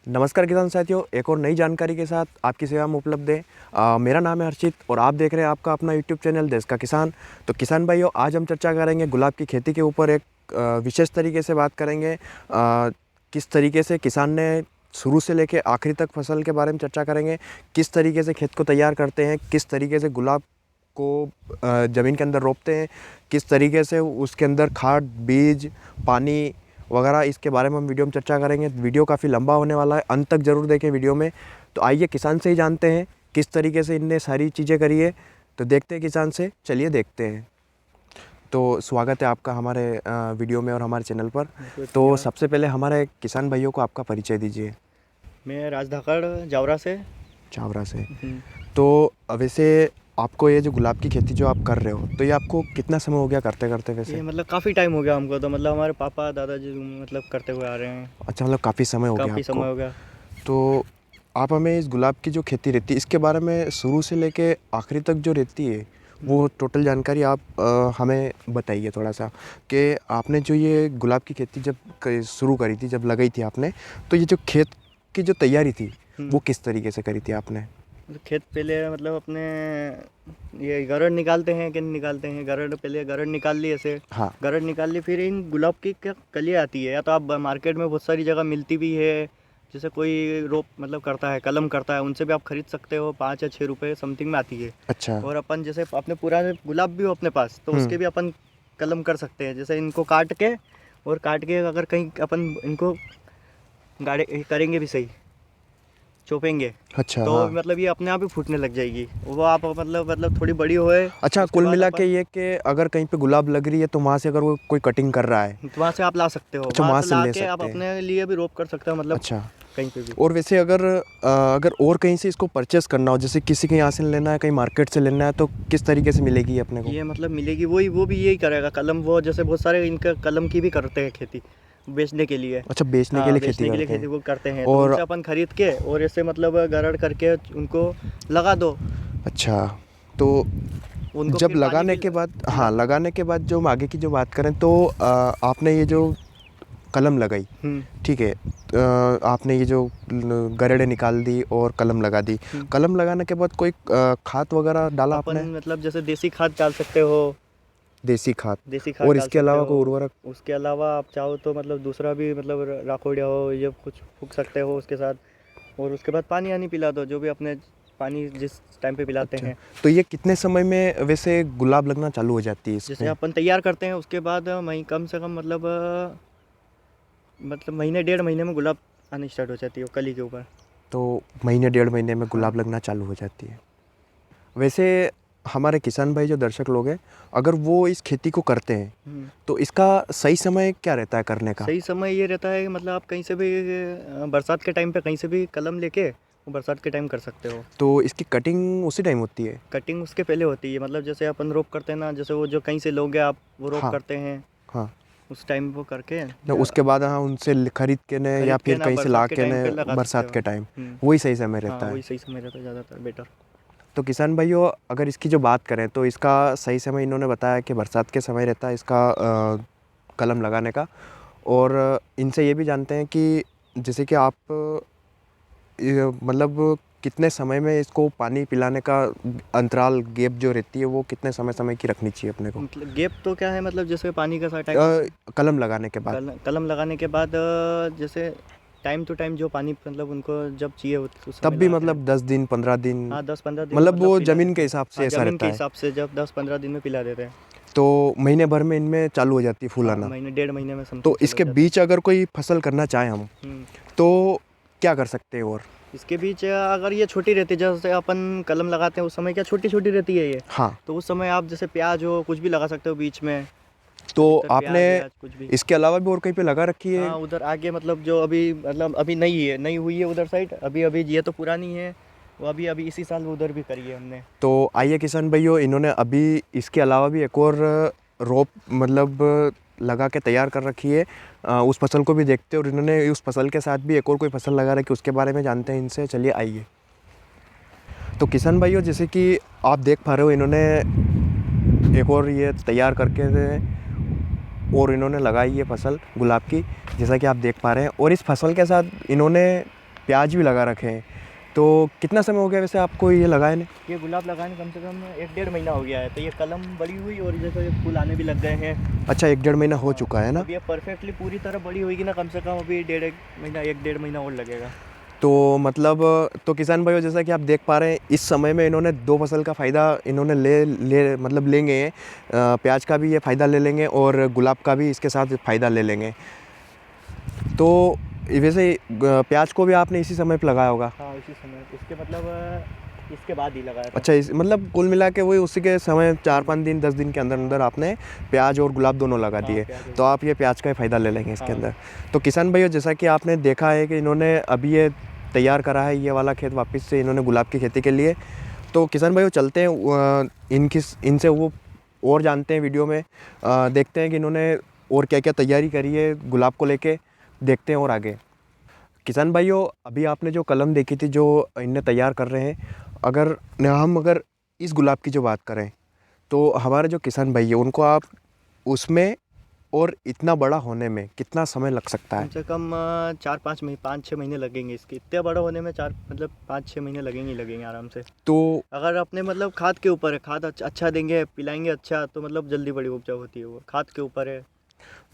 नमस्कार किसान साथियों, एक और नई जानकारी के साथ आपकी सेवा में उपलब्ध है। मेरा नाम है हर्षित और आप देख रहे हैं आपका अपना यूट्यूब चैनल देश का किसान। तो किसान भाइयों, आज हम चर्चा करेंगे गुलाब की खेती के ऊपर। एक विशेष तरीके से बात करेंगे किस तरीके से किसान ने शुरू से लेकर आखिरी तक फसल के बारे में चर्चा करेंगे। किस तरीके से खेत को तैयार करते हैं, किस तरीके से गुलाब को ज़मीन के अंदर रोपते हैं, किस तरीके से उसके अंदर खाद, बीज, पानी वगैरह, इसके बारे में हम वीडियो में चर्चा करेंगे। वीडियो काफ़ी लंबा होने वाला है, अंत तक ज़रूर देखें वीडियो में। तो आइए किसान से ही जानते हैं किस तरीके से इनने सारी चीज़ें करी है। तो देखते हैं किसान से, चलिए देखते हैं। तो स्वागत है आपका हमारे वीडियो में और हमारे चैनल पर। तो सबसे पहले हमारे किसान भाइयों को आपका परिचय दीजिए। मैं राज धाकड़ जावरा से। तो वैसे आपको ये जो गुलाब की खेती जो आप कर रहे हो, तो ये आपको कितना समय हो गया करते करते? वैसे ये मतलब काफ़ी टाइम हो गया हमको, तो मतलब हमारे पापा दादाजी मतलब करते हुए आ रहे हैं। अच्छा, मतलब काफ़ी समय हो गया काफ़ी समय हो गया। तो आप हमें इस गुलाब की जो खेती रहती है इसके बारे में शुरू से लेके आखिरी तक जो रहती है वो टोटल जानकारी आप हमें बताइए थोड़ा सा। कि आपने जो ये गुलाब की खेती जब शुरू करी थी, जब लगाई थी आपने, तो ये जो खेत की जो तैयारी थी वो किस तरीके से करी थी आपने? खेत पहले मतलब अपने ये गरड़ निकालते हैं कि नहीं निकालते हैं, गरड़ पहले गरड़ निकाल ली ऐसे। हाँ। गरड़ निकाल ली, फिर इन गुलाब की क्या कलियाँ आती है, या तो आप मार्केट में बहुत सारी जगह मिलती भी है। जैसे कोई रोप मतलब करता है, कलम करता है, उनसे भी आप खरीद सकते हो, 5 या 6 रुपये समथिंग में आती है। अच्छा। और अपन जैसे अपने पुराने गुलाब भी हो अपने पास, तो उसके भी अपन कलम कर सकते हैं। जैसे इनको काट के अगर कहीं अपन इनको गाड़े करेंगे भी सही, चोपेंगे, अच्छा। तो हाँ। मतलब ये अपने आप ही फूटने लग जाएगी। वो आप मतलब थोड़ी बड़ी होए। अच्छा, कुल मिला के ये कि अगर कहीं पे गुलाब लग रही है तो वहाँ से अगर वो कोई कटिंग कर रहा है तो वहाँ से आप ला सकते हो, अच्छा, वहाँ वहाँ से से ला ले के आप सकते हैं। अपने लिए भी रोप कर सकते हो, मतलब अच्छा। कहीं पे भी। और वैसे अगर और कहीं से इसको परचेस करना हो, जैसे किसी के यहाँ से लेना है, कहीं मार्केट से लेना है, तो किस तरीके से मिलेगी अपने को? ये मतलब मिलेगी, वो भी यही करेगा कलम। वो जैसे बहुत सारे इनका कलम की भी करते हैं खेती बेचने के लिए। अच्छा, बेचने के हाँ, लिए बेचने के लिए खेती खेती वो करते हैं। तो और उनसे अपन खरीद के और ऐसे मतलब गरड़ करके उनको लगा दो। अच्छा, तो उनको जब फिर पानी लगाने के बाद, हाँ, पिला दो। लगाने के बाद जो हम आगे की जो बात करें तो आपने ये जो कलम लगाई, ठीक है, आपने ये जो गरेड़े निकाल दी और कलम लगा दी। कलम लगाने के बाद कोई खाद वगैरह डाला अपन आपने? मतलब जैसे देसी खाद डाल सकते हो। देसी खाद। देसी खाद और डाल इसके सकते अलावा हो। कोई उर्वरक? उसके अलावा आप चाहो तो मतलब दूसरा भी मतलब राखोड़िया हो, ये कुछ फूक सकते हो उसके साथ। और उसके बाद पानी आनी पिला दो, जो भी अपने पानी जिस टाइम पे पिलाते अच्छा, हैं। तो ये कितने समय में वैसे गुलाब लगना चालू हो जाती है जैसे इसमें? अपन तैयार करते हैं उसके बाद कम से कम मतलब महीने 1.5 महीने में गुलाब आनी स्टार्ट हो जाती है कली के ऊपर। तो महीने 1.5 महीने में हाँ। गुलाब लगना चालू हो जाती है। वैसे हमारे किसान भाई जो दर्शक लोग हैं, अगर वो इस खेती को करते हैं तो इसका सही समय क्या रहता है करने का? सही समय ये रहता है कि मतलब आप कहीं से भी बरसात के टाइम पे कहीं से भी कलम लेके वो बरसात के टाइम कर सकते हो। तो इसकी कटिंग उसी टाइम होती है? कटिंग उसके पहले होती है, मतलब जैसे अपन रोप करते हैं ना, जैसे वो जो कहीं से लोगे आप वो रोप हाँ। करते हैं, हाँ। उस टाइम वो करके तो उसके बाद हाँ, उनसे खरीद के ने या खरीद के फिर ना कहीं से ला बरसात के के टाइम ने पे लगा सकते बरसात हो। के टाइम वही सही समय हाँ, रहता वही है। सही समय रहता है, ज़्यादातर बेटर। तो किसान भाइयों, अगर इसकी जो बात करें तो इसका सही समय इन्होंने बताया कि बरसात के समय रहता है इसका कलम लगाने का। और इनसे ये भी जानते हैं कि जैसे कि आप मतलब कितने समय में इसको पानी पिलाने का अंतराल, गैप जो रहती है वो कितने समय समय की रखनी चाहिए अपने को? मतलब गैप तो क्या है, मतलब जैसे पानी का सा टाइम कलम लगाने के बाद। कलम लगाने के बाद जैसे टाइम टू टाइम जो पानी मतलब उनको जब चाहिए उस तब समय भी लगाते हैं। मतलब 10 दिन 15 दिन? हाँ, 10-15 दिन में मतलब वो पिला ज़मीन देते के हैं। हिसाब हाँ, से ऐसा ज़मीन के रहता है? हिसाब से जब 10-15 दिन में पिला देते हैं। तो महीने भर में इनमें चालू हो जाती है फूल हाँ, आना? महीने 1.5 महीने में समथिंग तो चालू हो इसके जाता बीच अगर कोई फसल करना चाहें हम, है। तो क्या कर सकते हैं? और इसके बीच अगर ये छोटी रहती है, जैसे अपन कलम लगाते हैं उस समय क्या छोटी छोटी रहती है ये, हाँ, तो उस समय आप जैसे प्याज हो कुछ भी लगा सकते हो बीच में। तो अधिकतर आपने प्याज व्याज कुछ भी। इसके अलावा भी और कहीं पे लगा रखी है? हाँ, उधर आगे मतलब जो अभी मतलब अभी नई हुई है उधर साइड, अभी अभी ये तो पुरानी है, वो अभी अभी इसी साल उधर भी करी है हमने। तो आइए किसान भाइयों, इन्होंने अभी इसके अलावा भी एक और रोप मतलब लगा के तैयार कर रखी है। उस फसल को भी देखते हैं और इन्होंने उस फसल के साथ भी एक और कोई फसल लगा रखी है, उसके बारे में जानते हैं इनसे। चलिए आइए। तो किसान भाइयों, जैसे कि आप देख पा रहे हो, इन्होंने एक और ये तैयार करके और इन्होंने लगाई है फसल गुलाब की, जैसा कि आप देख पा रहे हैं। और इस फसल के साथ इन्होंने प्याज भी लगा रखे हैं। तो कितना समय हो गया वैसे आपको ये लगाए ने? ये गुलाब लगाने कम से कम 1-1.5 महीना हो गया है। तो ये कलम बड़ी हुई और जैसे ये फूल आने भी लग गए हैं। अच्छा, 1-1.5 महीना हो हाँ, चुका है ना? अब ये परफेक्टली पूरी तरह बड़ी होगी ना, कम से कम अभी 1.5 महीना और लगेगा। तो मतलब तो किसान भाइयों, जैसा कि आप देख पा रहे हैं इस समय में इन्होंने 2 फसल का फ़ायदा इन्होंने मतलब लेंगे। प्याज का भी ये फ़ायदा ले लेंगे और गुलाब का भी इसके साथ फ़ायदा ले लेंगे। तो वैसे प्याज को भी आपने इसी समय पे लगाया होगा? हाँ, इसी समय इसके मतलब इसके बाद ही लगाया था। अच्छा, इस मतलब कुल मिला के वही उसी के समय 4-5 दिन 10 दिन के अंदर अंदर आपने प्याज और गुलाब दोनों लगा हाँ, दिए। प्याज तो आप ये प्याज का ही फ़ायदा ले लेंगे इसके हाँ। अंदर। तो किसान भाइयों, जैसा कि आपने देखा है कि इन्होंने अभी ये तैयार करा है ये वाला खेत वापस से इन्होंने गुलाब की खेती के लिए। तो किसान भाइयों चलते हैं इनसे वो और जानते हैं वीडियो में, देखते हैं कि इन्होंने और क्या क्या तैयारी करी है गुलाब को लेके, देखते हैं और आगे। किसान भाइयों, अभी आपने जो कलम देखी थी जो इनने तैयार कर रहे हैं, अगर इस गुलाब की जो बात करें तो हमारे जो किसान भाई है उनको आप उसमें और इतना बड़ा होने में कितना समय लग सकता कम है? से कम 5-6 महीने लगेंगे इसके। इतने बड़ा होने में 5-6 महीने लगेंगे ही लगेंगे आराम से। तो अगर अपने मतलब खाद के ऊपर है, खाद अच्छा देंगे, पिलाएंगे अच्छा, तो मतलब जल्दी बड़ी उपजाऊ होती है। वो खाद के ऊपर है,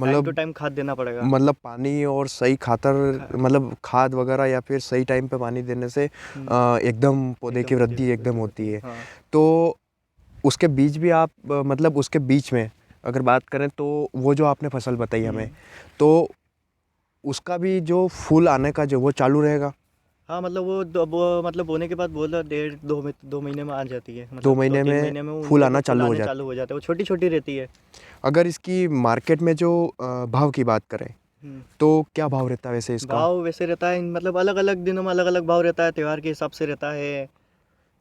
टाइम टू मतलब टाइम खाद देना पड़ेगा। मतलब पानी और सही मतलब खाद वगैरह या फिर सही टाइम पे पानी देने से एकदम पौधे की वृद्धि एकदम होती है। हाँ। तो उसके बीच भी आप मतलब उसके बीच में अगर बात करें तो वो जो आपने फसल बताई हमें, तो उसका भी जो फूल आने का जो वो चालू रहेगा? हाँ, मतलब वो मतलब बोने के बाद बोला 1.5-2 महीने में आ जाती है। 2 मतलब दो महीने तीन में महीने में फूल उनके आना भी फूल चालू हो आने जाता चालू हो जाते हैं। वो छोटी छोटी रहती है। अगर इसकी मार्केट में जो भाव की बात करें हम्म। तो क्या भाव रहता है वैसे इसका? भाव वैसे रहता है, मतलब अलग अलग दिनों में अलग अलग भाव रहता है, त्योहार के हिसाब से रहता है।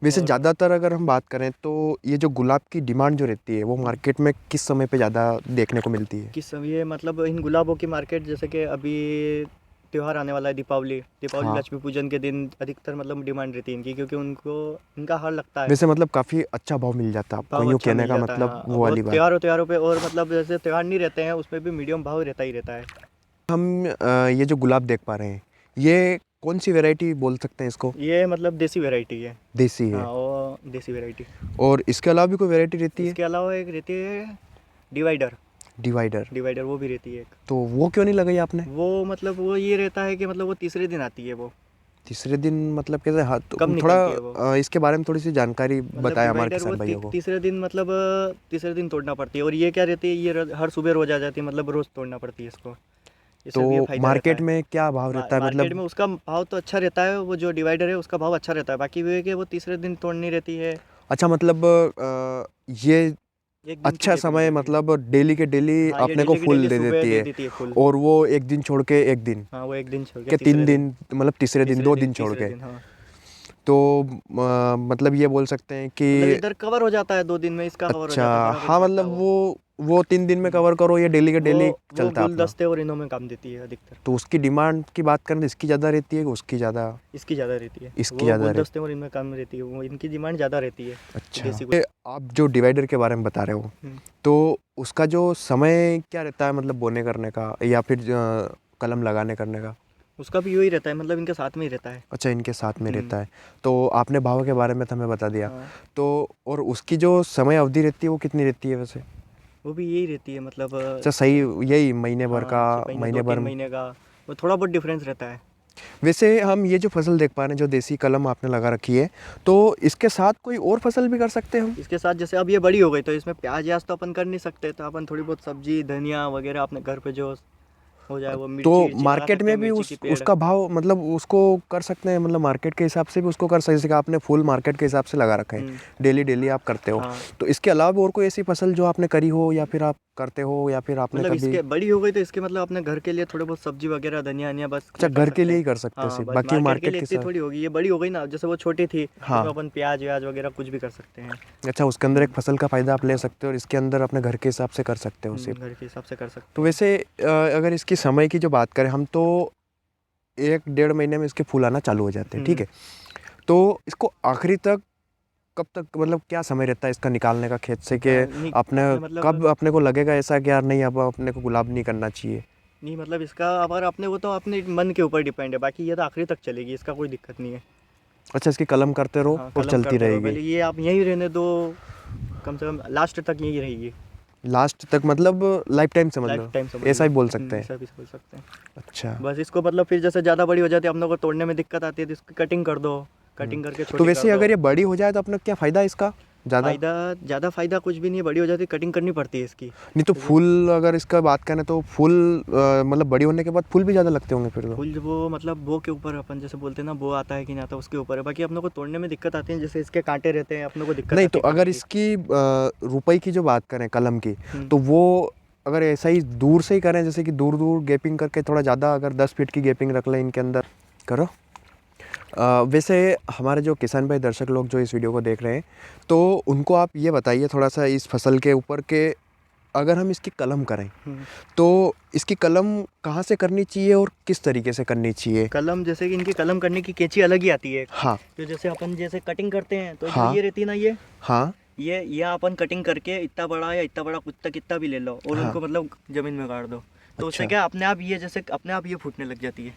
वैसे और ज़्यादातर अगर हम बात करें तो ये जो गुलाब की डिमांड जो रहती है वो मार्केट में किस समय पे ज़्यादा देखने को मिलती है? किस समय ये मतलब इन गुलाबों की मार्केट, जैसे कि अभी त्योहार आने वाला है, दीपावली हाँ, लक्ष्मी पूजन के दिन अधिकतर मतलब डिमांड रहती है इनकी, क्योंकि उनको इनका हार लगता है। वैसे मतलब काफ़ी अच्छा भाव मिल जाता है आपको, भाव यूँ अच्छा कहने मिल का जाता है। मतलब हाँ, वो वो वाली बात। त्योहारों पे और मतलब जैसे त्योहार नहीं रहते हैं उसमें भी मीडियम भाव रहता ही रहता है। हम ये जो गुलाब देख पा रहे हैं ये कौन सी वैरायटी बोल सकते हैं इसको? ये मतलब देसी वैरायटी है। देसी हाँ, है। वो देसी वैरायटी। और इसके अलावा भी कोई वैरायटी रहती है? इसके अलावा एक रहती है डिवाइडर। डिवाइडर। डिवाइडर वो भी रहती है एक। तो वो क्यों नहीं लगाई आपने? वो मतलब वो ये रहता है कि मतलब वो तीसरे दिन आती है वो। तीसरे दिन मतलब कैसे? हाँ, कम तो थोड़ा निकलती है वो। इसके बारे में थोड़ी सी जानकारी मतलब बताया हमारे डिवाइडर वो किसान भाइयों को। तीसरे दिन मतलब तीसरे दिन तोड़ना पड़ती है। और ये क्या रहती है, ये हर सुबह रोज आ जाती है, मतलब रोज तोड़ना पड़ती है इसको। तो इससे ये फायदा रहता मार्केट है। में क्या भाव रहता है मार्केट मतलब? में उसका भाव तो अच्छा रहता है, वो जो डिवाइडर है उसका भाव अच्छा रहता है। बाकी वो है कि वो तीसरे दिन तोड़नी रहती है। अच्छा, मतलब ये एक दिन की अच्छा गैप में समय रहती है। मतलब डेली के डेली हाँ, ये अपने को डेली की फूल डेली दे सुबह देती दे है? देती है फुल। और वो एक दिन छोड़ के एक दिन हाँ, वो एक दिन छोड़ के के तीन तीसरे दिन। दिन मतलब तीसरे दिन, तीसरे 2 दिन, दिन छोड़ तीसरे के? दिन, हाँ। तो मतलब ये बोल सकते हैं मतलब कि इधर कवर हो जाता है 2 दिन में, इसका कवर हो अच्छा, जाता है, हाँ बराबर पट्टा मतलब वो। वो 3 दिन में हम्म। कवर करो, ये डेली के डेली वो चलता है अपना। गुलदस्ते और इनों में काम देती है अधिकतर। तो उसकी डिमांड की बात करें तो इसकी ज़्यादा रहती है कि उसकी ज़्यादा? इसकी ज़्यादा रहती है। इसकी वो ज़्यादा रहती। गुलदस्ते और इनमें कम रहती है, वो इनकी डिमांड ज़्यादा रहती है। अच्छा, देसी ये आप जो डिवाइडर के बारे में बता रहे हो हम्म। तो उसका जो समय क्या रहता है मतलब बोने करने का या फिर कलम लगाने करने का? उसका भी यही रहता है, मतलब इनके साथ में ही रहता है। अच्छा, इनके साथ में हम्म। रहता है। तो आपने भाव के बारे में तो हमें बता दिया। हाँ, तो और उसकी जो समय अवधि रहती है वो कितनी रहती है वैसे? वो भी यही रहती है, मतलब अच्छा, सही यही महीने भर का? हाँ, 6 महीने, महीने दो भर तीन में? महीने का। वो थोड़ा बहुत डिफरेंस रहता है। वैसे हम ये जो फसल देख पा रहे हैं जो देसी कलम आपने लगा रखी है, तो इसके साथ कोई और फसल भी कर सकते हैं हम? इसके साथ जैसे अब ये बड़ी हो गई तो इसमें प्याज व्याज तो अपन कर नहीं सकते, तो अपन थोड़ी बहुत सब्जी धनिया वगैरह अपने घर पे जो हो जाए, वो तो मिर्ची विर्ची लगा मार्केट सकते में हैं, भी मिर्ची की पेड़। उसका भाव मतलब उसको कर सकते हैं, मतलब मार्केट के हिसाब से भी उसको कर सकते हैं? जैसे कि आपने फूल मार्केट के हिसाब से लगा रखा है, हम्म। डेली डेली आप करते हो। हाँ, तो इसके अलावा भी और कोई ऐसी फसल जो आपने करी हो या फिर आप करते हो या फिर आपने मतलब कभी? इसके बड़ी हो गई तो इसके मतलब अपने घर के लिए थोड़े बहुत सब्जी वगैरह धनिया वनिया बस अच्छा, ये कर घर के सकते लिए हैं। ही कर सकते हो हाँ, सिर्फ, बस बाकी मार्केट के मार्केट लिए के इतनी साथ? थोड़ी होगी, ये बड़ी हो गई ना, जैसे वो छोटी थी हाँ। उसमें अपन प्याज व्याज वगैरह कुछ भी कर सकते हैं। अच्छा, उसके अंदर एक हम्म। फसल का फ़ायदा आप ले हाँ। सकते हो और इसके अंदर अपने घर के हिसाब से कर सकते हो सिर्फ। घर के हिसाब से कर तो सकते हैं। वैसे अगर इसकी समय की जो बात करें हम तो 1-1.5 महीने में इसके फूल आना चालू हो जाते हैं, ठीक हम्म। है? तो इसको आखिरी तक कब तक मतलब क्या समय रहता है इसका निकालने का खेत से कि नहीं अपने मतलब कब अपने को लगेगा ऐसा कि यार नहीं अब अपने को गुलाब नहीं करना चाहिए? नहीं मतलब इसका अगर अपने वो तो अपने मन के ऊपर डिपेंड है, बाकी ये तो आखिरी तक चलेगी, इसका कोई दिक्कत नहीं है। अच्छा, इसकी कलम करते रहो हाँ और कलम चलती करते रहो, रहेगी। पहले ये आप यहीं रहने दो, कम से कम लास्ट तक यहीं रहेगी। लास्ट तक मतलब लाइफ टाइम समझ लाइफ लो, टाइम समझ ऐसा ही लो। बोल सकते हैं। ऐसा भी बोल सकते हैं। अच्छा, बस इसको मतलब फिर जैसे ज़्यादा बड़ी हो जाती है, अपने को तोड़ने में दिक्कत आती है, तो इसकी कटिंग कर दो, कटिंग करके तो छोटी वैसे कर दो। अगर ये बड़ी हो जाए तो अपना क्या फ़ायदा है इसका ज़्यादा? ज़्यादा फ़ायदा कुछ भी नहीं है, बड़ी हो जाती है कटिंग करनी पड़ती है इसकी। नहीं तो फूल अगर इसका बात करें तो फूल मतलब बड़ी होने के बाद फूल भी ज़्यादा लगते होंगे फिर तो। फूल जो वो मतलब बो के ऊपर, अपन जैसे बोलते हैं ना, बो आता है कि नहीं आता, उसके ऊपर है। बाकी अपने को तोड़ने में दिक्कत आती है, जैसे इसके कांटे रहते हैं, अपने को दिक्कत नहीं आती तो है अगर काटने की। इसकी रुपए की जो बात करें कलम की, हम्म। तो वो अगर ऐसा ही दूर से ही करें, जैसे कि दूर दूर गैपिंग करके थोड़ा ज़्यादा, अगर 10 फीट की गैपिंग रख लें इनके अंदर, करो। वैसे हमारे जो किसान भाई दर्शक लोग जो इस वीडियो को देख रहे हैं, तो उनको आप ये बताइए थोड़ा सा इस फसल के ऊपर के, अगर हम इसकी कलम करें हम्म। तो इसकी कलम कहाँ से करनी चाहिए और किस तरीके से करनी चाहिए? कलम जैसे कि इनकी कलम करने की कैंची अलग ही आती है। हाँ तो जैसे अपन जैसे कटिंग करते हैं, तो जो हाँ ये रहती है ना, हाँ ये अपन कटिंग करके इतना बड़ा या इतना बड़ा कुत्ता कितना भी ले लो, और हाँ। उनको मतलब जमीन में गाड़ दो, तो उससे अच्छा क्या अपने आप ये जैसे अपने आप ये फूटने लग जाती है,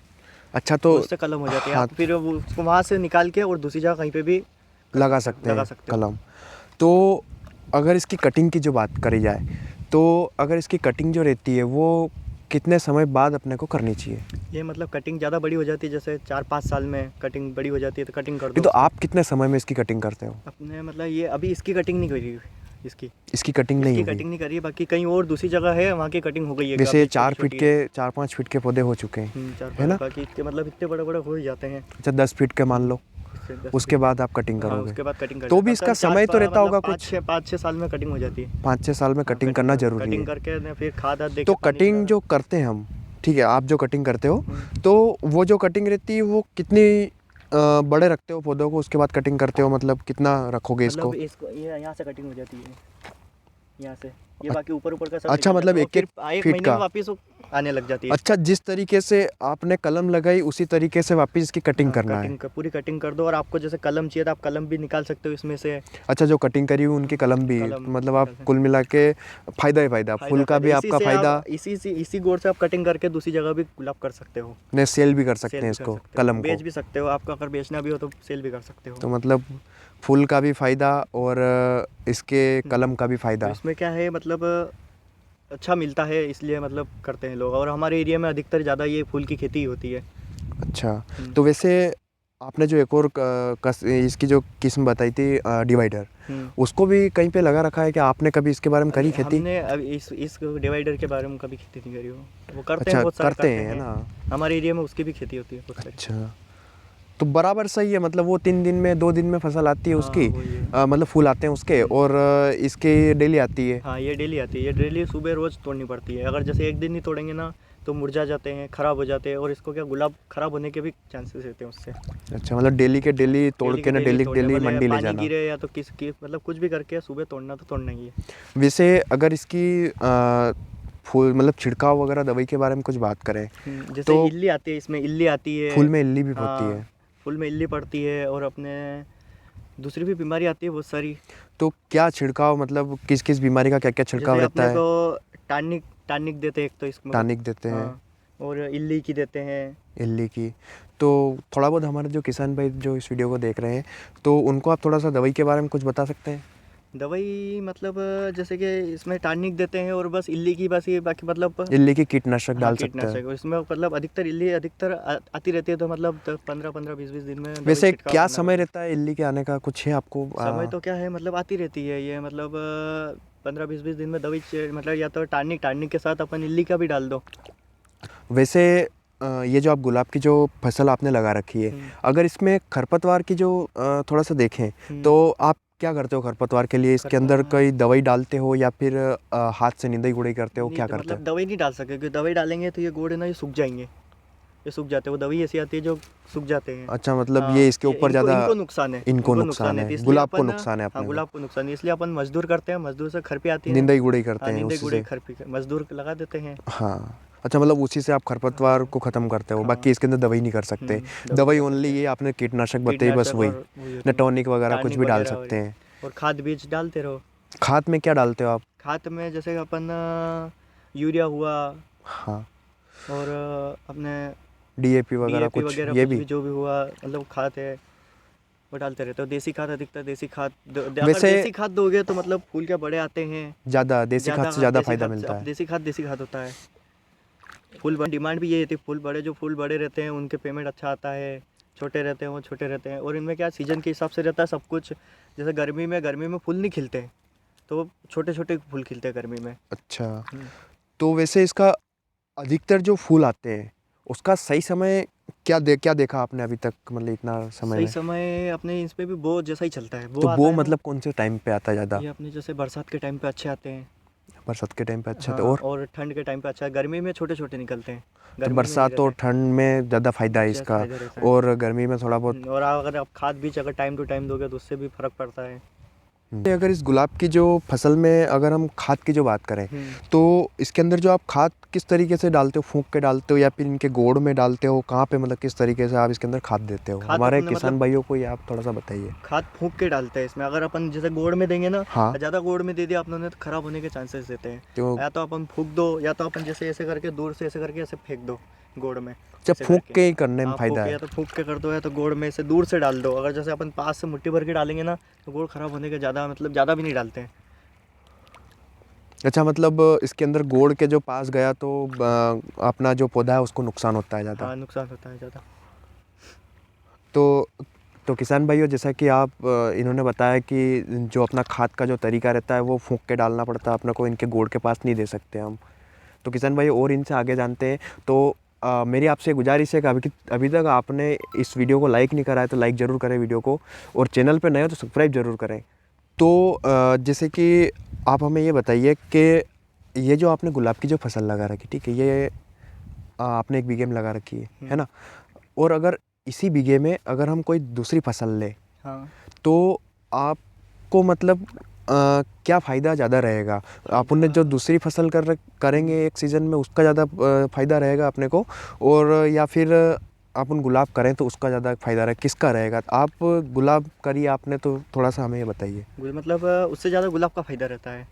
अच्छा, तो तो उससे कलम हो जाती है। हाँ, आप फिर वो उसको वहाँ से निकाल के और दूसरी जगह कहीं पे भी लगा सकते लगा हैं सकते हो। कलम। तो अगर इसकी कटिंग की जो बात करी जाए, तो अगर इसकी कटिंग जो रहती है वो कितने समय बाद अपने को करनी चाहिए? ये मतलब कटिंग ज़्यादा बड़ी हो जाती है, जैसे 4-5 साल में कटिंग बड़ी हो जाती है, तो कटिंग कर नहीं दो तो उसको। आप कितने समय में इसकी कटिंग करते हो? अपने मतलब ये अभी इसकी कटिंग नहीं करी, इसकी इसकी कटिंग नहीं इसकी होगी? कटिंग नहीं करी है, बाकी कहीं और दूसरी जगह है, वहाँ की कटिंग हो गई है, वैसे काफ़ी 4 छोटी फीट छोटी के है। 4-5 फीट के पौधे हो चुके हैं, चार है ना? बाकी इतने मतलब इतने बड़े बड़े हो ही जाते हैं। अच्छा, 10 फीट के मान लो, इससे 10 उसके फीट बाद आप कटिंग हाँ करोगे? उसके बाद कटिंग कर तो देते भी हैं। इसका चार समय तो रहता मतलब होगा कुछ? 5-6 साल में कटिंग हो जाती है। 5-6 साल में हाँ, कटिंग करना कर ज़रूरी कटिंग है। करके ना फिर खाद आद दे तो के पानी कटिंग लगाना। जो करते हैं हम, ठीक है, आप जो कटिंग करते हो, हम्म। तो वो जो कटिंग रहती है वो कितनी बड़े रखते हो पौधों को, उसके बाद कटिंग करते हो, मतलब कितना रखोगे इसको? मतलब इसको ये यहाँ से कटिंग हो जाती है, यहाँ से ये बाकी ऊपर ऊपर का सब अच्छा, निकल मतलब जाता है, और एक-एक फिर एक फीट महीने का? में वापस वो आने लग जाती है। अच्छा, जिस तरीके से आपने कलम लगाई उसी तरीके से वापस इसकी कटिंग हाँ करना है? कटिंग पूरी कटिंग कर दो, और आपको जैसे कलम चाहिए तो आप कलम भी निकाल सकते हो इसमें से। अच्छा, जो कटिंग करी हुई उनकी कलम भी, कलम तो मतलब आप निकाल सकते कुल मिला के फ़ायदा ही फ़ायदा, फायदा फूल का फायदा भी इसी आपका से फ़ायदा, आप इसी गोड से आप कटिंग करके दूसरी जगह भी गुलाब कर सकते हो। ने सेल भी कर सकते सेल हैं भी कर इसको, सकते हो, कलम को। बेच भी सकते हो, आपको अगर बेचना भी हो तो सेल भी कर सकते हो। तो मतलब फूल का भी फ़ायदा और इसके कलम का भी तो फ़ायदा। इसमें क्या है मतलब अच्छा मिलता है, इसलिए मतलब करते हैं लोग, और हमारे एरिया में अधिकतर ज़्यादा ये फूल की खेती होती है। अच्छा, हम्म। तो वैसे आपने जो एक और इसकी जो किस्म बताई थी डिवाइडर, हम्म। उसको भी कहीं पे लगा रखा है क्या आपने? कभी इसके बारे में करी खेती? हमने अभी इस डिवाइडर के बारे में कभी खेती नहीं करी हो। वो करते हैं, अच्छा, बहुत सारे करते करते हैं, है हैं। ना? हमारे एरिया में उसकी भी खेती होती है बहुत सारी। अच्छा, तो बराबर सही है, मतलब वो 3 दिन में 2 दिन में फसल आती है हाँ उसकी, वही है। मतलब फूल आते हैं उसके, और इसकी डेली आती है। हाँ ये डेली आती है, ये डेली सुबह रोज़ तोड़नी पड़ती है। अगर जैसे एक दिन नहीं तोड़ेंगे ना तो मुरझा जाते हैं, ख़राब हो जाते हैं, और इसको क्या गुलाब ख़राब होने के भी चांसेस रहते हैं उससे। अच्छा, मतलब डेली के डेली तोड़ डेली के के ना, डेली डेली तोड़ने, डेली भले मंडी ले पानी जाना। गिरे या तो किस मतलब कुछ भी करके सुबह तोड़ना तो तोड़ना ही है। वैसे अगर इसकी फूल मतलब छिड़काव वगैरह दवाई के बारे में कुछ बात करें, जैसे तो इल्ली आती है, इसमें इल्ली आती है। फूल में इल्ली भी होती हाँ है। फूल में इल्ली पड़ती है, और अपने दूसरी भी बीमारी आती है बहुत सारी। तो क्या छिड़काव, मतलब किस किस बीमारी का क्या क्या छिड़काव जैसे रहता अपने है? को टानिक टानिक देते हैं एक तो इसमें को। टॉनिक देते हैं, हाँ, और इल्ली की देते हैं। इल्ली की। तो थोड़ा बहुत हमारे जो किसान भाई जो इस वीडियो को देख रहे हैं, तो उनको आप थोड़ा सा दवाई के बारे में कुछ बता सकते हैं? दवाई मतलब जैसे कि इसमें टानिक देते हैं, और बस इल्ली की बस ये, बाकी मतलब इल्ली की कीटनाशक हाँ डाल सकते हैं। कीटनाशक, इसमें मतलब अधिकतर इल्ली अधिकतर आती रहती है, तो मतलब 15-15 20-20 दिन में दवाई वैसे छिड़काव क्या करना समय पड़ता रहता है इल्ली के आने का, कुछ है आपको? है। समय तो क्या है मतलब आती रहती है ये, मतलब 15-20 दिन में दवाई मतलब या तो टानिक टानिक के साथ अपन इल्ली का भी डाल दो। वैसे ये जो आप गुलाब की जो फसल आपने लगा रखी है, हम्म। अगर इसमें खरपतवार की जो थोड़ा सा देखें, तो आप क्या करते हो खरपतवार के लिए? इसके अंदर खरपतवार कोई दवाई डालते हो या फिर हाथ से निंदाई गुड़ाई करते हो, नहीं क्या तो करते हो? मतलब दवाई नहीं डाल सके, क्योंकि दवाई डालेंगे तो ये गोड़ है ना, ये सूख जाएंगे, ये सूख जाते हैं। वो दवाई ऐसी आती है जो सूख जाते हैं। अच्छा, मतलब हाँ ये इसके ये ऊपर इनको ज़्यादा इनको नुकसान है, इनको इनको नुकसान तो है, इसलिए गुलाब को अपन नुकसान है हाँ अपने को, गुलाब को नुकसान है, इसलिए अपन मजदूर करते हैं, मजदूर से खरपी आती है। निंदाई गुड़ाई करते हाँ हैं नींदे उसी गुड़ी से। खरपी मजदूर लगा देते हैं। हाँ, अच्छा, मतलब उसी से आप खरपतवार को ख़त्म करते हो, हाँ। बाकी इसके अंदर दवाई नहीं कर सकते? दवाई नहीं दवाई कर ओनली सकते। ये आपने कीटनाशक बताई, बस कीटनाशक वही, और वही न होती है, टॉनिक वगैरह कुछ टानिक भी डाल वगैरह, सकते हैं? और खाद बीज डालते रहो। खाद में क्या डालते हो आप? खाद में जैसे अपन यूरिया हुआ, हाँ, और अपने डीएपी वगैरह डीएपी कुछ वगैरह ये कुछ भी? भी जो भी हुआ मतलब खाद है वो डालते रहते हो। देसी खाद अधिकतर देसी खाद अगर वैसे देसी खाद दोगे तो मतलब फूल क्या बड़े आते हैं। ज़्यादा देसी खाद से ज़्यादा फायदा मिलता अब है। देसी खाद होता है। फूल डिमांड भी यही रहती है, फूल बड़े जो फूल बड़े रहते हैं उनके पेमेंट अच्छा आता है, छोटे रहते हैं वो छोटे रहते हैं। और इनमें क्या सीजन के हिसाब से रहता है सब कुछ। जैसे गर्मी में फूल नहीं खिलते, तो छोटे छोटे फूल खिलते हैं गर्मी में। अच्छा, हम्म। तो वैसे इसका अधिकतर जो फूल आते हैं उसका सही समय क्या देखा आपने अभी तक, मतलब इतना समय सही में? समय अपने इस पे भी बो जैसा ही चलता है, बो तो आता वो है ना। मतलब कौन से टाइम पे आता है ज़्यादा? ये अपने जैसे बरसात के टाइम पे अच्छे आते हैं। बरसात के टाइम पे अच्छा था, हाँ, और और ठंड के टाइम पे अच्छा है। गर्मी में छोटे छोटे निकलते हैं, तो गर्मी में नहीं बरसात और रहते। ठंड में ज़्यादा फायदा है जैसा इसका, फायदा रहता है। और गर्मी में थोड़ा बहुत। और अगर आप खाद बीज अगर टाइम टू टाइम दोगे तो उससे भी फर्क पड़ता है। अगर इस गुलाब की जो फसल में अगर हम खाद की जो बात करें, हम्म। तो इसके अंदर जो आप खाद किस तरीके से डालते हो? फूंक के डालते हो या फिर इनके गोड़ में डालते हो? कहाँ पे मतलब किस तरीके से आप इसके अंदर खाद देते हो? खाद हमारे अपने किसान मतलब भाइयों को ये आप थोड़ा सा बताइए। खाद फूंक के डालते हैं इसमें। अगर अपन जैसे गोड़ में देंगे ना, हाँ, ज़्यादा गोड़ में दे दिया आप लोगों ने तो खराब होने के चांसेस रहते हैं। तो या तो अपन फूंक दो, या तो अपन जैसे ऐसे करके दूर से ऐसे करके ऐसे फेंक दो गोड़ में, जब ऐसे फूंक करके। के ही करने में हाँ, फ़ायदा फूंक है। या तो फूंक के कर दो, या तो गोड़ में से दूर से डाल दो। अगर जैसे अपन पास से मुट्ठी भर के डालेंगे ना तो गोड़ खराब होने के ज़्यादा मतलब ज़्यादा भी नहीं डालते हैं। अच्छा, मतलब इसके अंदर गोड़ के जो पास गया तो अपना जो पौधा है उसको नुकसान होता है ज़्यादा। हाँ, नुकसान होता है ज़्यादा। तो किसान भाइयों, जैसा कि आप इन्होंने बताया कि जो अपना खाद का जो तरीका रहता है वो फूंक के डालना पड़ता है अपने को, इनके गोड़ के पास नहीं दे सकते हम। तो किसान भाई और इनसे आगे जानते हैं। तो मेरी आपसे गुजारिश है कि अभी तक आपने इस वीडियो को लाइक नहीं करा है तो लाइक ज़रूर करें वीडियो को, और चैनल पे नए हो तो सब्सक्राइब ज़रूर करें। तो जैसे कि आप हमें ये बताइए कि ये जो आपने गुलाब की जो फसल लगा रखी, ठीक है, ये आपने 1 बीघे में लगा रखी है ना? और अगर इसी बीघे में अगर हम कोई दूसरी फसल लें हाँ, तो आपको मतलब क्या फ़ायदा ज़्यादा रहेगा? अपन जो दूसरी फसल करेंगे एक सीज़न में उसका ज़्यादा फ़ायदा रहेगा अपने को, और या फिर अपन गुलाब करें तो उसका ज़्यादा फ़ायदा रहे, किसका रहेगा? आप गुलाब करी आपने तो थोड़ा सा हमें ये बताइए। मतलब उससे ज़्यादा गुलाब का फ़ायदा रहता है,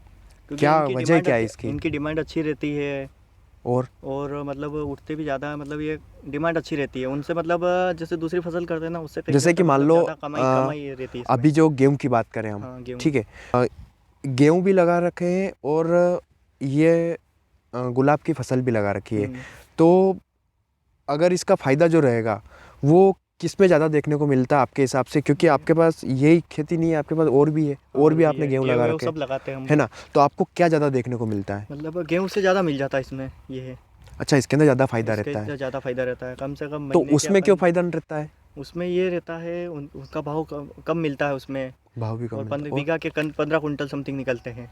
क्योंकि क्या वजह क्या है इसकी? इनकी डिमांड अच्छी रहती है। और और मतलब उठते भी ज़्यादा, मतलब ये डिमांड अच्छी रहती है उनसे। मतलब जैसे दूसरी फसल करते हैं ना उससे कहीं जैसे कि ज़्यादा मान मतलब लो ज़्यादा कमाई रहती है इसमें। अभी जो गेहूँ की बात करें हम, हाँ, गेहूँ। ठीक है, गेहूँ भी लगा रखे हैं और ये गुलाब की फसल भी लगा रखी है। हम्म। तो अगर इसका फ़ायदा जो रहेगा वो किस में ज़्यादा देखने को मिलता है आपके हिसाब से? क्योंकि ये आपके पास यही खेती नहीं है, आपके पास और भी है, और और भी भी आपने है, गेहूँ गेहूँ लगा वेहूँ रखे हैं, सब लगाते हैं हम। है ना? तो आपको क्या ज़्यादा देखने को मिलता है? मतलब गेहूँ से ज़्यादा मिल जाता है इसमें, ये है। अच्छा, इसके अंदर ज़्यादा फ़ायदा इसके रहता है। ज़्यादा फ़ायदा रहता है, कम से कम तो महीने के उसमें क्यों अपन। फ़ायदा नहीं रहता है? उसमें ये रहता है उसका भाव कम मिलता है उसमें। भाव भी कम और मिलता है, और बीघा के 15 कुंटल समथिंग निकलते हैं।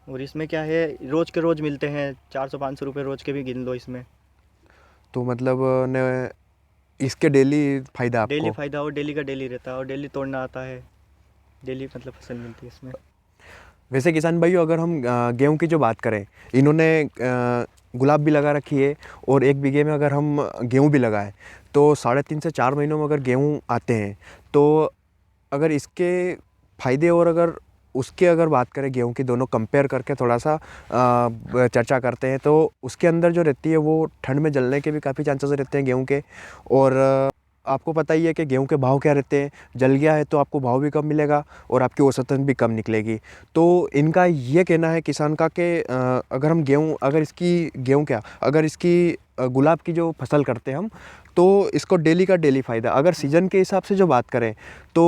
और इसमें क्या है, रोज़ के रोज़ मिलते हैं, 400-500 रुपये रोज़ के भी गिन लो इसमें। तो मतलब न इसके डेली फ़ायदा डेली आपको? फ़ायदा और डेली का डेली रहता है, और डेली तोड़ना आता है, डेली मतलब फसल मिलती है इसमें। वैसे किसान भाइयों, अगर हम गेहूं की जो बात करें, इन्होंने गुलाब भी लगा रखी है, और 1 बीघे में अगर हम गेहूं भी लगाएं तो 3.5 से 4 महीनों में अगर गेहूं आते हैं, तो अगर इसके फायदे और अगर उसके अगर बात करें गेहूं की, दोनों कंपेयर करके थोड़ा सा चर्चा करते हैं, तो उसके अंदर जो रहती है वो ठंड में जलने के भी काफ़ी चांसेस रहते हैं गेहूं के। और आपको पता ही है कि गेहूं के भाव क्या रहते हैं, जल गया है तो आपको भाव भी कम मिलेगा और आपकी औसतन भी कम निकलेगी। तो इनका ये कहना है किसान का कि अगर हम अगर इसकी गुलाब की जो फसल करते हैं हम, तो इसको डेली का डेली फ़ायदा। अगर सीज़न के हिसाब से जो बात करें तो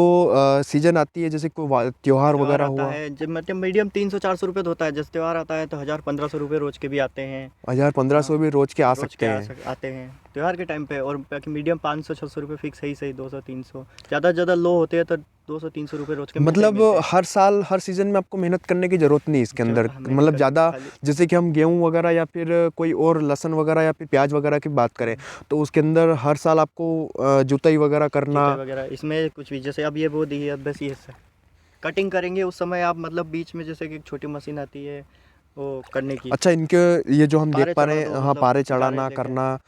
सीज़न आती है, जैसे कोई त्योहार त्यौहार वगैरह आता हुआ, है जब मतलब मीडियम 300-400 रुपये होता है। जैसे त्यौहार आता है तो 1000-1500 रुपये रोज के भी आते हैं। 1000-1500 भी रोज़ के आ रोज के सकते हैं। आते हैं त्यौहार के टाइम पे। और बाकी मीडियम 500-600 रुपये फिक्स है ही सही, 200-300 ज़्यादा से ज़्यादा लो होते हैं तो 200-300 रुपये रोज के मिलते ही मतलब मिलते हैं। हर साल हर सीज़न में आपको मेहनत करने की ज़रूरत नहीं इसके अंदर, मेहनत मतलब करने की ज़्यादा। खाली जैसे कि हम गेहूँ वगैरह या फिर कोई और लहसुन वगैरह या फिर प्याज वगैरह की बात करें, तो उसके अंदर हर साल आपको जुताई वगैरह करना। जुताई वगैरह इसमें कुछ भी। जैसे अब ये बो दी है, अब बस ये कटिंग करेंगे उस समय आप मतलब बीच में जैसे कि एक छोटी मशीन आती है वो करने की। अच्छा, इनके ये जो हम देख पारे पा चढ़ा रहे दो, हैं, हाँ, मतलब पारे गारे चढ़ाना लेके। करना,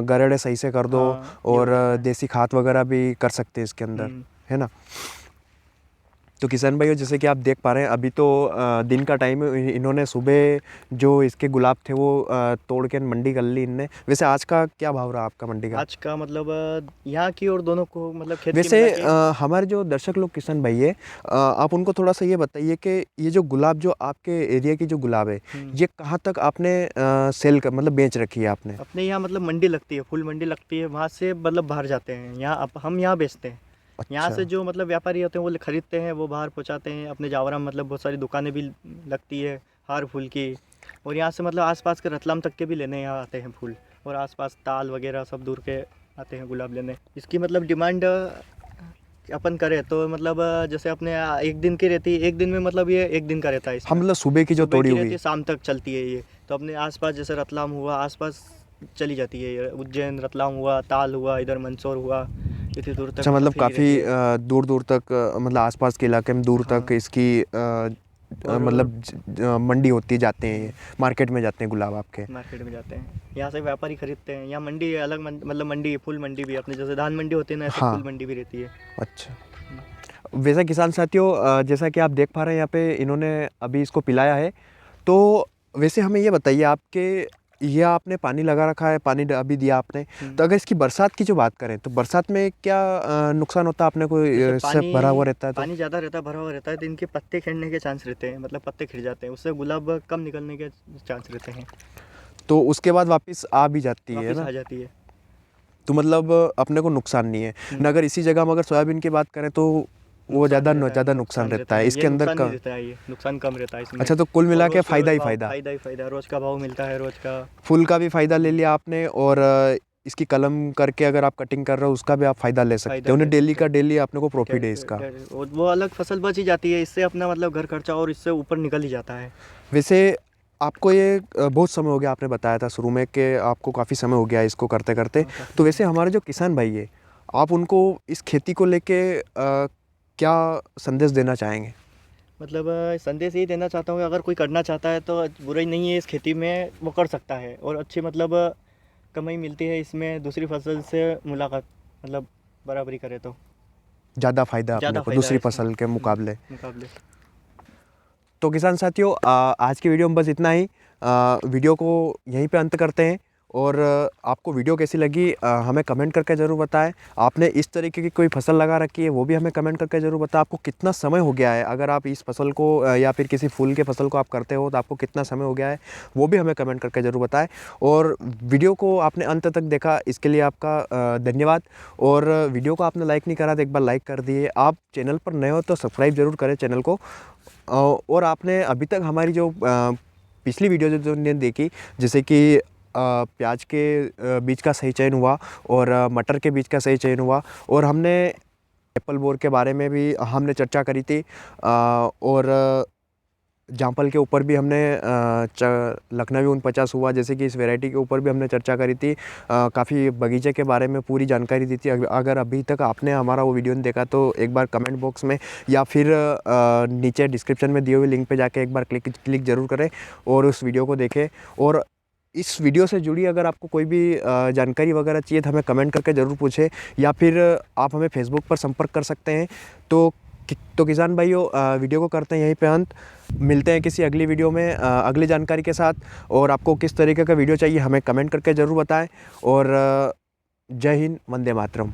गरेड़े सही से कर दो, हाँ, ये हो और जाता है। देसी खाद वगैरह भी कर सकते हैं इसके अंदर, हम्म। है ना? तो किसान भाइयों, जैसे कि आप देख पा रहे हैं, अभी तो दिन का टाइम है। इन्होंने सुबह जो इसके गुलाब थे वो तोड़ के मंडी कर ली इनने। वैसे आज का क्या भाव रहा आपका मंडी का? आज का मतलब यहाँ की और दोनों को मतलब खेत की वैसे मिला के हमारे जो दर्शक लोग किसान भाई है, आप उनको थोड़ा सा ये बताइए कि ये जो गुलाब, जो आपके एरिया की जो गुलाब है, ये कहाँ तक आपने सेल कर मतलब बेच रखी है आपने? अपने यहाँ मतलब मंडी लगती है, फूल मंडी लगती है, वहाँ से मतलब बाहर जाते हैं। यहाँ हम यहाँ बेचते हैं। यहाँ अच्छा। से जो मतलब व्यापारी होते हैं वो खरीदते हैं, वो बाहर पहुँचाते हैं। अपने जावरा में मतलब बहुत सारी दुकानें भी लगती है हार फूल की। और यहाँ से मतलब आसपास के रतलाम तक के भी लेने यहाँ आते हैं फूल। और आसपास ताल वगैरह सब दूर के आते हैं गुलाब लेने। इसकी मतलब डिमांड अपन करें तो मतलब जैसे अपने एक दिन की रहती है, एक दिन में मतलब ये एक दिन का रहता है। हम मतलब सुबह की जो सुबह तोड़ी की रहती हुई। है, शाम तक चलती है ये। तो अपने आसपास जैसे रतलाम हुआ, आसपास चली जाती है ये। उज्जैन, रतलाम हुआ, ताल हुआ, इधर मंदसौर हुआ, इतनी दूर तक अच्छा, मतलब फिरी रहती काफ़ी है। दूर दूर तक, मतलब आसपास के इलाके में दूर तक हाँ। इसकी और मतलब मंडी होती जाते हैं, मार्केट में जाते हैं गुलाब आपके। मार्केट में जाते हैं, यहाँ से व्यापारी खरीदते हैं। यहाँ मंडी है अलग, मतलब मंडी है, फूल मंडी भी है। अपने जैसे धान मंडी होती है ना, ऐसे हाँ। फूल मंडी भी रहती है। अच्छा। वैसे किसान साथियों, जैसा कि आप देख पा रहे हैं यहाँ पे इन्होंने अभी इसको पिलाया है। तो वैसे हमें ये बताइए, आपके ये आपने पानी लगा रखा है, पानी अभी दिया आपने, तो अगर इसकी बरसात की जो बात करें तो बरसात में क्या नुकसान होता है आपने को? जैसे इससे भरा हुआ रहता है तो? पानी ज़्यादा रहता है, भरा हुआ रहता है, तो इनके पत्ते खिलने के चांस रहते हैं। मतलब पत्ते खिल जाते हैं, उससे गुलाब कम निकलने के चांस रहते हैं। तो उसके बाद वापस आ भी जाती है वापस ना? आ जाती है। तो मतलब अपने को नुकसान नहीं है ना। अगर इसी जगह में अगर सोयाबीन की बात करें तो वो नुकसान रहता है, ज़्यादा नुकसान रहता है ये इसके अंदर नुकसान का। नहीं रहता है, ये नुकसान कम रहता है इसमें। अच्छा, तो कुल और मिला के रोज़ का फ़ायदा रोज़ ही भाव, फ़ायदा। फ़ायदा ही फ़ायदा, रोज़ का भाव मिलता है, रोज़ का। फूल का भी फ़ायदा ले लिया आपने, और इसकी कलम करके अगर आप कटिंग कर रहे हो उसका भी आप फ़ायदा ले सकते फ़ायदा हो। ले उन्हें डेली सकते का हैं। डेली आपने को प्रॉफिट है इसका। वो अलग फसल बच ही जाती है, इससे अपना मतलब घर खर्चा और इससे ऊपर निकल ही जाता है। वैसे आपको ये बहुत समय हो गया, आपने बताया था शुरू में कि आपको काफ़ी समय हो गया इसको करते करते। हाँ, काफ़ी। तो वैसे हमारे जो किसान भाई है, आप उनको इस खेती को लेके क्या संदेश देना चाहेंगे? मतलब संदेश यही देना चाहता हूँ कि अगर कोई करना चाहता है तो बुराई नहीं है इस खेती में, वो कर सकता है। और अच्छी मतलब कमाई मिलती है इसमें, दूसरी फसल से मुलाकात मतलब बराबरी करे तो ज़्यादा फ़ायदा अपने ज़्यादा को फ़ायदा है दूसरी इसमें। फसल के मुकाबले। मुकाबले। तो किसान साथियों, आज की वीडियो में बस इतना ही। वीडियो को यहीं पे अंत करते हैं। और आपको वीडियो कैसी लगी हमें कमेंट करके ज़रूर बताएं। आपने इस तरीके की कोई फसल लगा रखी है वो भी हमें कमेंट करके ज़रूर बताएं। आपको कितना समय हो गया है, अगर आप इस फसल को या फिर किसी फूल के फसल को आप करते हो तो आपको कितना समय हो गया है, वो भी हमें कमेंट करके ज़रूर बताएं। और वीडियो को आपने अंत तक देखा, इसके लिए आपका धन्यवाद। और वीडियो को आपने लाइक नहीं करा तो एक बार लाइक कर दिए। आप चैनल पर नए हो तो सब्सक्राइब ज़रूर करें चैनल को। और आपने अभी तक हमारी जो पिछली वीडियो जो ने देखी, जैसे कि प्याज के बीज का सही चयन हुआ, और मटर के बीज का सही चयन हुआ, और हमने एप्पल बोर के बारे में भी हमने चर्चा करी थी, और जामफल के ऊपर भी हमने लखनवी 49 हुआ, जैसे कि इस वैरायटी के ऊपर भी हमने चर्चा करी थी। काफ़ी बगीचे के बारे में पूरी जानकारी दी थी। अगर अभी तक आपने हमारा वो वीडियो नहीं देखा तो एक बार कमेंट बॉक्स में या फिर नीचे डिस्क्रिप्शन में दिए हुए लिंक पे जाके एक बार क्लिक ज़रूर करें और उस वीडियो को देखें। और इस वीडियो से जुड़ी अगर आपको कोई भी जानकारी वगैरह चाहिए तो हमें कमेंट करके ज़रूर पूछें, या फिर आप हमें फेसबुक पर संपर्क कर सकते हैं। तो किसान भाइयों, वीडियो को करते हैं यहीं पे अंत। मिलते हैं किसी अगली वीडियो में अगली जानकारी के साथ। और आपको किस तरीके का वीडियो चाहिए हमें कमेंट करके ज़रूर बताएं। और जय हिंद, वंदे मातरम।